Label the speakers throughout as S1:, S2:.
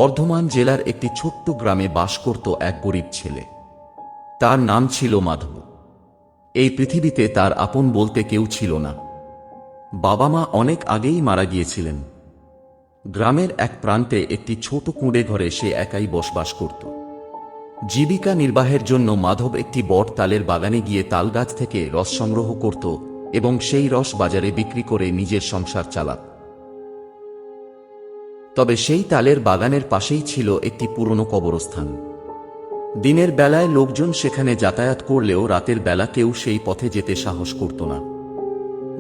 S1: বর্ধমান জেলার একটি ছোট্ট গ্রামে বাস করত এক গরিব ছেলে। তার নাম ছিল মাধব। এই পৃথিবীতে তার আপন বলতে কেউ ছিল না। বাবা মা অনেক আগেই মারা গিয়েছিলেন। গ্রামের এক প্রান্তে একটি ছোট কুঁড়ে ঘরে সে একাই বসবাস করত। জীবিকা নির্বাহের জন্য মাধব একটি বট তালের বাগানে গিয়ে তাল গাছ থেকে রস সংগ্রহ করত এবং সেই রস বাজারে বিক্রি করে নিজের সংসার চালাত। তবে সেই তালের বাগানের পাশেই ছিল একটি পুরনো কবরস্থান। দিনের বেলায় লোকজন সেখানে যাতায়াত করলেও রাতের বেলা কেউ সেই পথে যেতে সাহস করত না।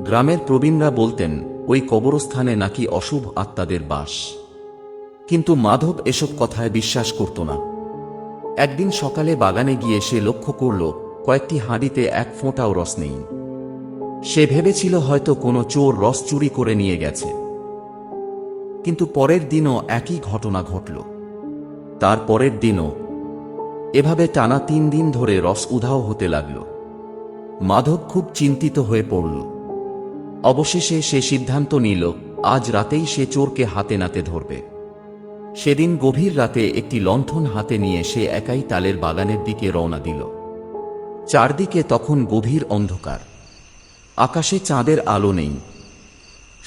S1: গ্রামের প্রবীণরা বলতেন ওই কবরস্থানে নাকি অশুভ আত্মাদের বাস। কিন্তু মাধব এসব কথায় বিশ্বাস করত না। একদিন সকালে বাগানে গিয়ে সে লক্ষ্য করল কয়েকটি হাঁড়িতে এক ফোঁটাও রস নেই। সে ভেবেছিল হয়তো কোনো চোর রস চুরি করে নিয়ে গেছে। কিন্তু পরের দিনও একই ঘটনা ঘটল। তার পরের দিনও এভাবে টানা 3 দিন ধরে রস উধাও হতে লাগল। মাধব খুব চিন্তিত হয়ে পড়ল। অবশেষে সে সিদ্ধান্ত নিল আজ রাতেই সে চোরকে হাতে নাতে ধরবে। সেদিন গভীর রাতে একটি লণ্ঠন হাতে নিয়ে সে একাই তালের বাগানের দিকে রওনা দিল। চারদিকে তখন গভীর অন্ধকার। আকাশে চাঁদের আলো নেই,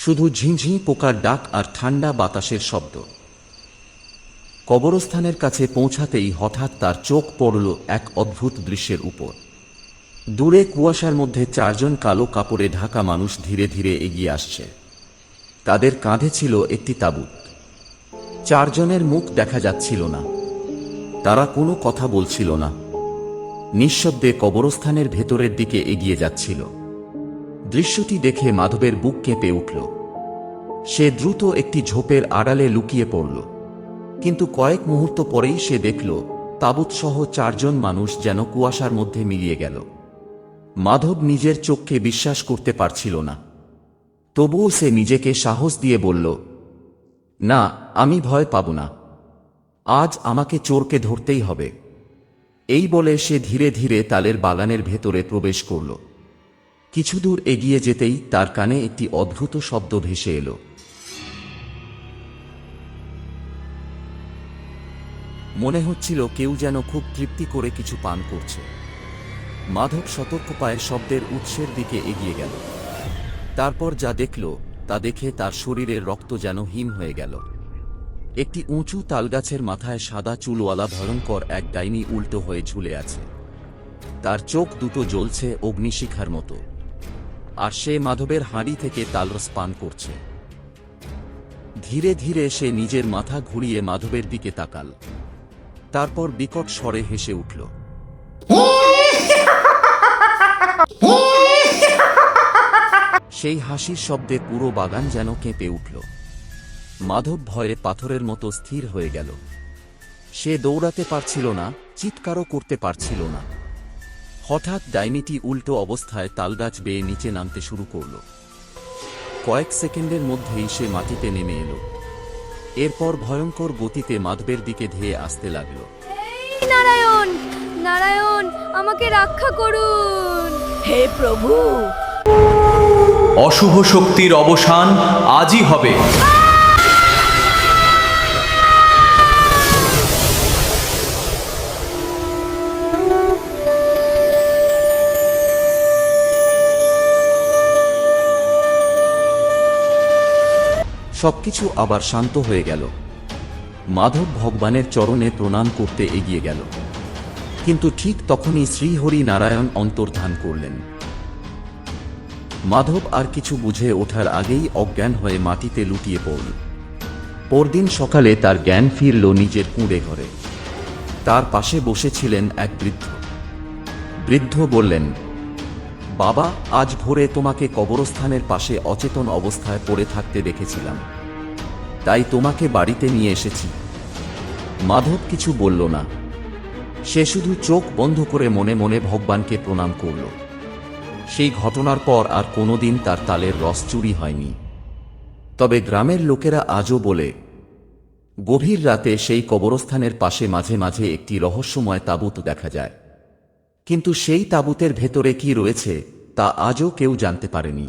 S1: শুধু ঝিঁঝি পোকার ডাক আর ঠান্ডা বাতাসের শব্দ। কবরস্থানের কাছে পৌঁছাতেই হঠাৎ তার চোখ পড়ল এক অদ্ভুত দৃশ্যের উপর। দূরে কুয়াশার মধ্যে 4 জন কালো কাপড়ে ঢাকা মানুষ ধীরে ধীরে এগিয়ে আসছে। তাদের কাঁধে ছিল একটি তাঁবুত। 4 জনের মুখ দেখা যাচ্ছিল না। তারা কোনো কথা বলছিল না। নিঃশব্দে কবরস্থানের ভেতরের দিকে এগিয়ে যাচ্ছিল। দৃশ্যটি দেখে মাধবের বুক কেঁপে উঠল। সে দ্রুত একটি ঝোপের আড়ালে লুকিয়ে পড়ল। কিন্তু কয়েক মুহূর্ত পরেই সে দেখল তাঁবুতসহ 4 জন মানুষ যেন কুয়াশার মধ্যে মিলিয়ে গেল। মাধব নিজের চোখকে বিশ্বাস করতে পারছিল না। তবুও সে নিজেকে সাহস দিয়ে বলল, না, আমি ভয় পাব না। আজ আমাকে চোরকে ধরতেই হবে। এই বলে সে ধীরে ধীরে তালের বাগানের ভেতরে প্রবেশ করল। কিছু দূর এগিয়ে যেতেই তার কানে একটি অদ্ভুত শব্দ ভেসে এলো। মনে হচ্ছিল কেউ যেন খুব তৃপ্তি করে কিছু পান করছে। মাধব সতর্ক পায়ে শব্দের উৎসের দিকে এগিয়ে গেল। তারপর যা দেখল তা দেখে তার শরীরের রক্ত যেন হিম হয়ে গেল। একটি উঁচু তালগাছের মাথায় সাদা চুলওয়ালা ভয়ঙ্কর এক ডাইনি উল্টো হয়ে ঝুলে আছে। তার চোখ দুটো জ্বলছে অগ্নিশিখার মতো, আর সে মাধবের হাঁড়ি থেকে তালরস পান করছে। ধীরে ধীরে সে নিজের মাথা ঘুরিয়ে মাধবের দিকে তাকাল। তারপর বিকট স্বরে হেসে উঠল। সেই হাসির শব্দে পুরো বাগান যেন কেঁপে উঠল। মাধব ভয়ে পাথরের মতো স্থির হয়ে গেল। সে দৌড়াতে পারছিল না, চিৎকারও করতে পারছিল না। হঠাৎ ডাইনিটি উল্টো অবস্থায় তালগাছ বেয়ে নিচে নামতে শুরু করল। কয়েক সেকেন্ডের মধ্যেই সে মাটিতে নেমে এলো। এরপর ভয়ঙ্কর গতিতে মাধবের দিকে ধেয়ে আসতে লাগল।
S2: নারায়ণ, নারায়ণ, আমাকে রক্ষা করুন।
S3: হে প্রভু,
S4: অশুভ শক্তির অবসান আজই হবে।
S1: সবকিছু আবার শান্ত হয়ে গেল। মাধব ভগবানের চরণে প্রণাম করতে এগিয়ে গেল। কিন্তু ঠিক তখনই শ্রীহরি নারায়ণ অন্তর্ধান করলেন। মাধব আর কিছু বুঝে ওঠার আগেই অজ্ঞান হয়ে মাটিতে লুটিয়ে পড়ল। পরদিন সকালে তার জ্ঞান ফিরল নিজের কুঁড়ে ঘরে। তার পাশে বসেছিলেন এক বৃদ্ধ। বৃদ্ধ বললেন, বাবা, আজ ভোরে তোমাকে কবরস্থানের পাশে অচেতন অবস্থায় পড়ে থাকতে দেখেছিলাম, তাই তোমাকে বাড়িতে নিয়ে এসেছি। মাধব কিছু বলল না। সে শুধু চোখ বন্ধ করে মনে মনে ভগবানকে প্রণাম করল। সেই ঘটনার পর আর কোনোদিন তার তালের রস চুরি হয়নি। তবে গ্রামের লোকেরা আজও বলে, গভীর রাতে সেই কবরস্থানের পাশে মাঝে মাঝে একটি রহস্যময় তাঁবুত দেখা যায়। কিন্তু সেই তাঁবুতের ভেতরে কি রয়েছে তা আজও কেউ জানতে পারেনি।